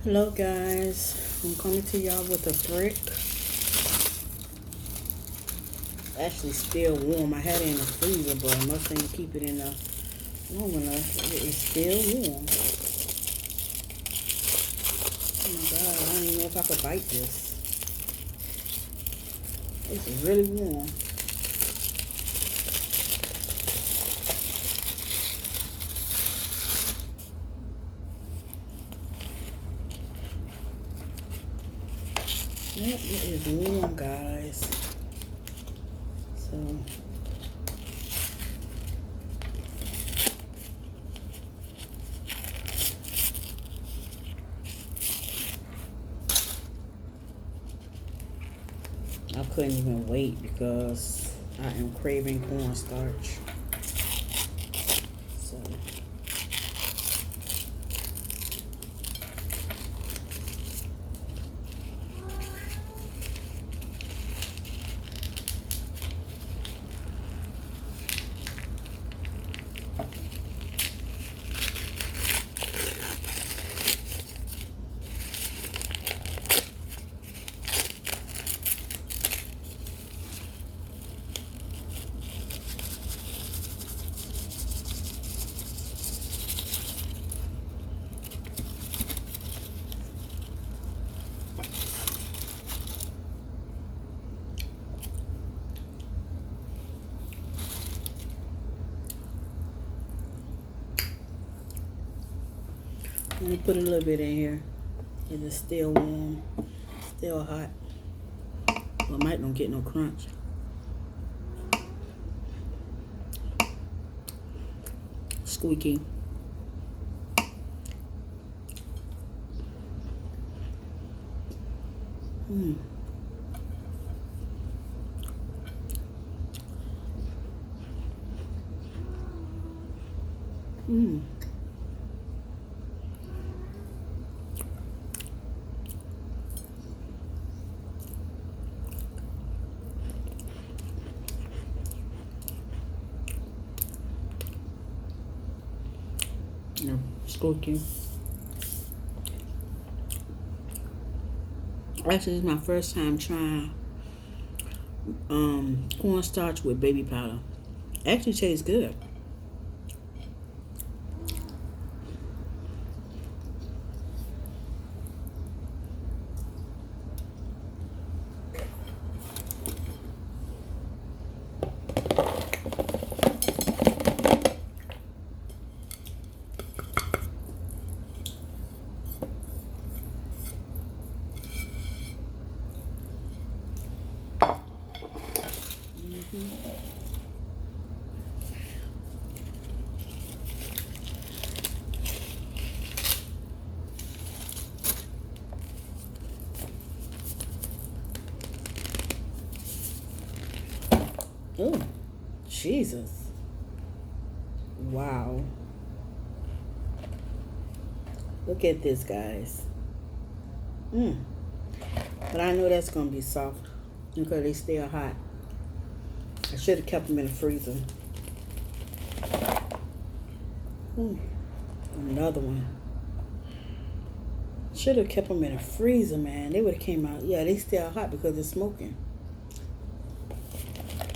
Hello guys, I'm coming to y'all with a brick. Actually still warm. I had it in the freezer, but I must ain't keep it in the long enough. It is still warm. Oh my god, I don't even know if I could bite this. It's really warm. Yep, it is warm, guys. So I couldn't even wait because I am craving cornstarch. So let me put a little bit in here. It is still warm, still hot. Well, I might not get no crunch. Squeaky. Mmm. Mmm. Yeah, squeaky. Actually, this is my first time trying cornstarch with baby powder. Actually tastes good. Oh, Jesus. Wow. Look at this, guys. Mmm. But I know that's going to be soft because they still hot. I should have kept them in the freezer. Another one. Should have kept them in the freezer, man. They would have came out. Yeah, they still hot because it's smoking.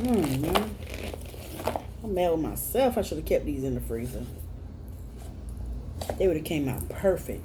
Man. I'm mad with myself. I should have kept these in the freezer. They would have came out perfect.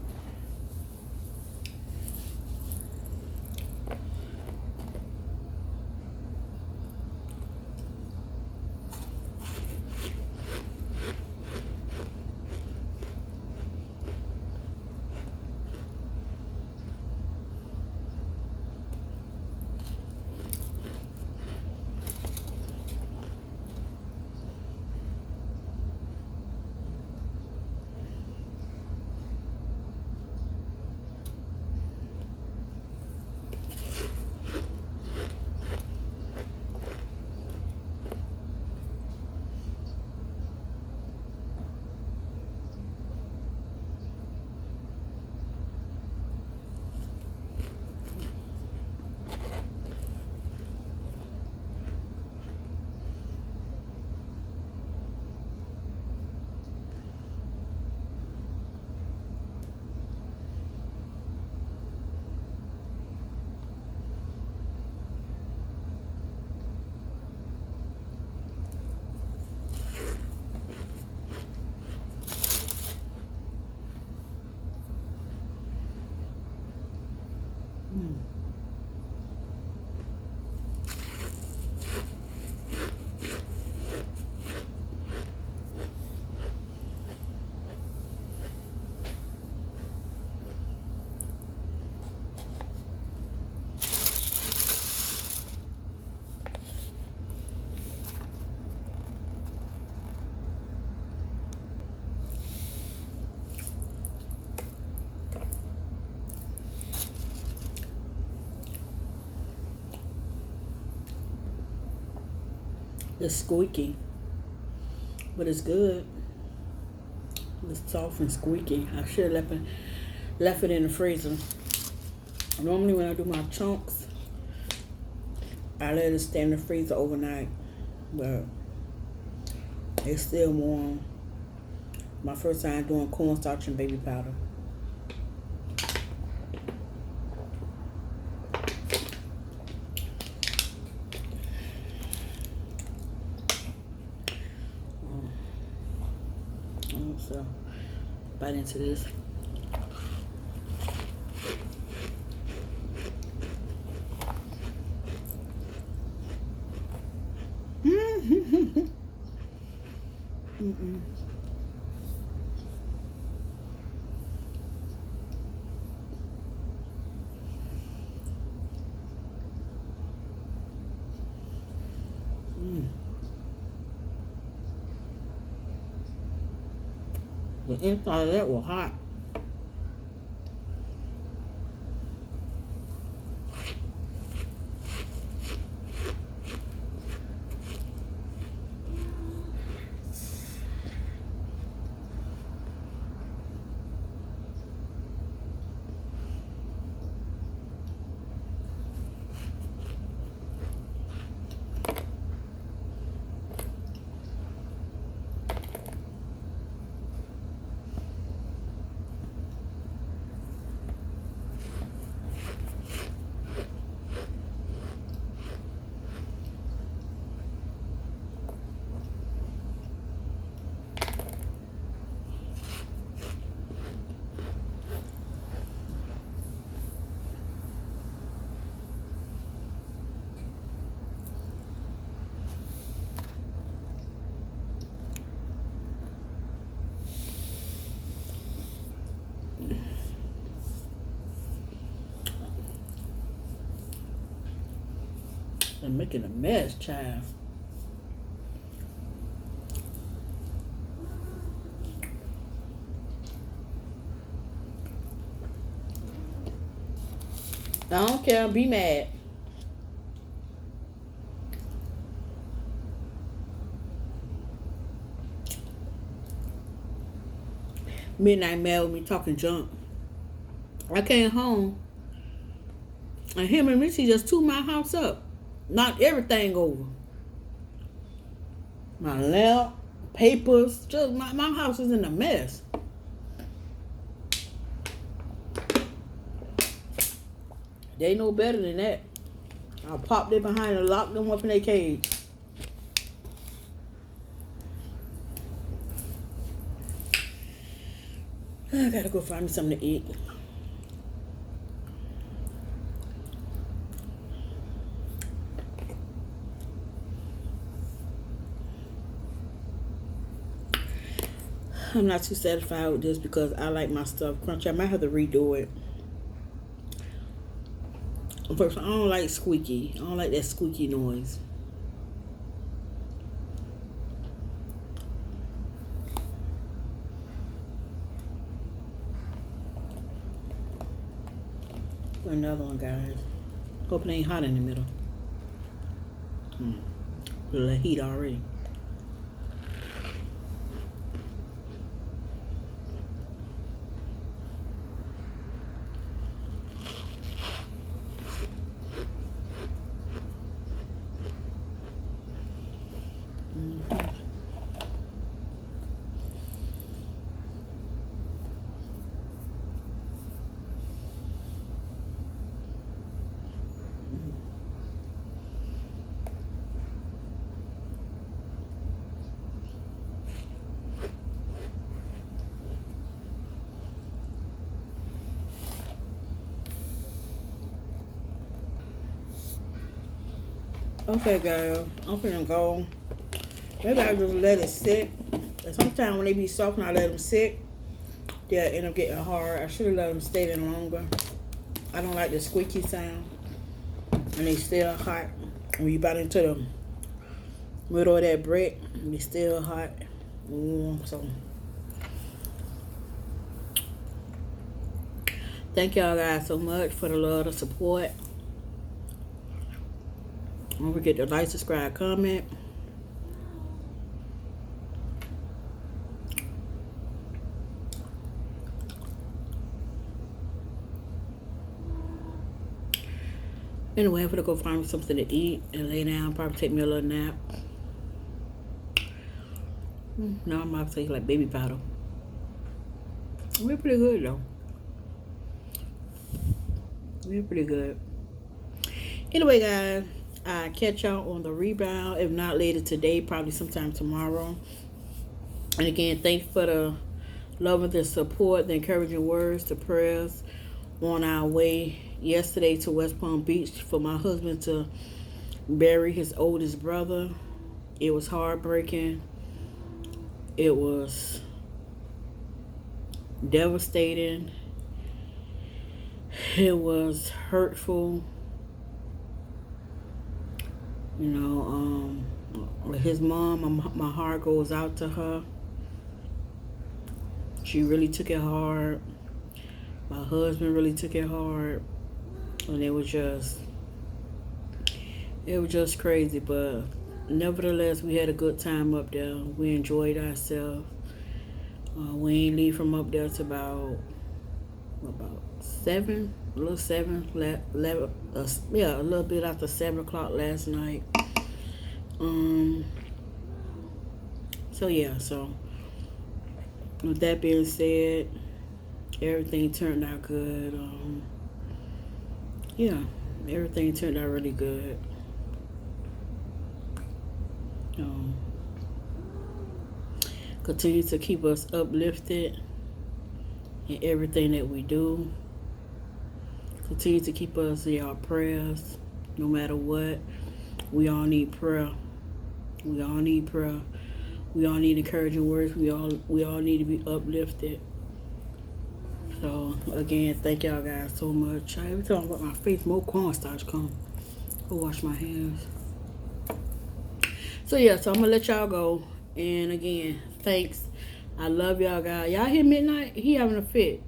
It's squeaky, but it's good. It's soft and squeaky. I should have left it in the freezer. Normally when I do my chunks, I let it stay in the freezer overnight, but it's still warm. My first time doing cornstarch and baby powder. So, bite into this. The inside of that was hot. I'm making a mess, child. I don't care. Be mad. Midnight mad with me talking junk. I came home and him and Richie just tore my house up. Knocked everything over. My lamp, papers, just my house is in a mess. They know better than that. I'll pop them behind and lock them up in their cage. I gotta go find me something to eat. I'm not too satisfied with this because I like my stuff crunchy. I might have to redo it. First, I don't like squeaky. I don't like that squeaky noise. Another one, guys. Hope it ain't hot in the middle. A little heat already. Okay, guys, I'm finna go. Maybe I just let it sit. And sometimes when they be soft and I let them sit, they'll end up getting hard. I should have let them stay there longer. I don't like the squeaky sound. And they still hot. When you bite into the middle of that bread, they still hot. So, thank y'all guys so much for the love, the support. Don't forget to like, subscribe, comment. Anyway, I'm gonna go find me something to eat and lay down. Probably take me a little nap. Now I'm about to take like baby powder. We're pretty good though. We're pretty good. Anyway, guys, I catch y'all on the rebound. If not later today, probably sometime tomorrow. And again, thanks for the love and the support, the encouraging words, the prayers on our way yesterday to West Palm Beach for my husband to bury his oldest brother. It was heartbreaking. It was devastating. It was hurtful. You know, his mom, my heart goes out to her. She really took it hard. My husband really took it hard. And it was just crazy. But nevertheless, we had a good time up there. We enjoyed ourselves. We ain't leave from up there to about 7, a little 7, 11, yeah, a little bit after 7 o'clock last night. So yeah, so with that being said, everything turned out good. Yeah, everything turned out really good. Continue to keep us uplifted in everything that we do. Continue to keep us in our prayers, no matter what. We all need prayer. We all need prayer. We all need encouraging words. We all need to be uplifted. So again, thank y'all guys so much. Every time I put my face, more cornstarch come. Go wash my hands. So yeah, so I'm gonna let y'all go. And again, thanks. I love y'all guys. Y'all hear Midnight? He having a fit.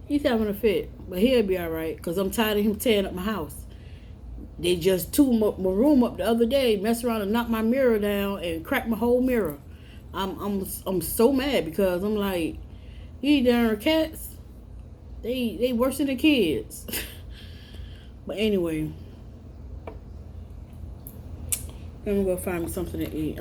He's having a fit, but he'll be all right. Cause I'm tired of him tearing up my house. They just tore my room up the other day, messed around and knocked my mirror down and cracked my whole mirror. I'm so mad because I'm like, these darn cats, they worse than the kids. But anyway, I'm gonna go find me something to eat.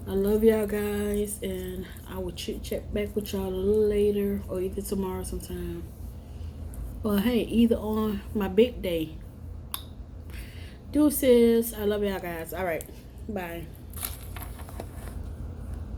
I love y'all guys, and I will check back with y'all a little later, or either tomorrow sometime. Well, hey, either on my big day. Deuces. I love y'all guys. All right. Bye.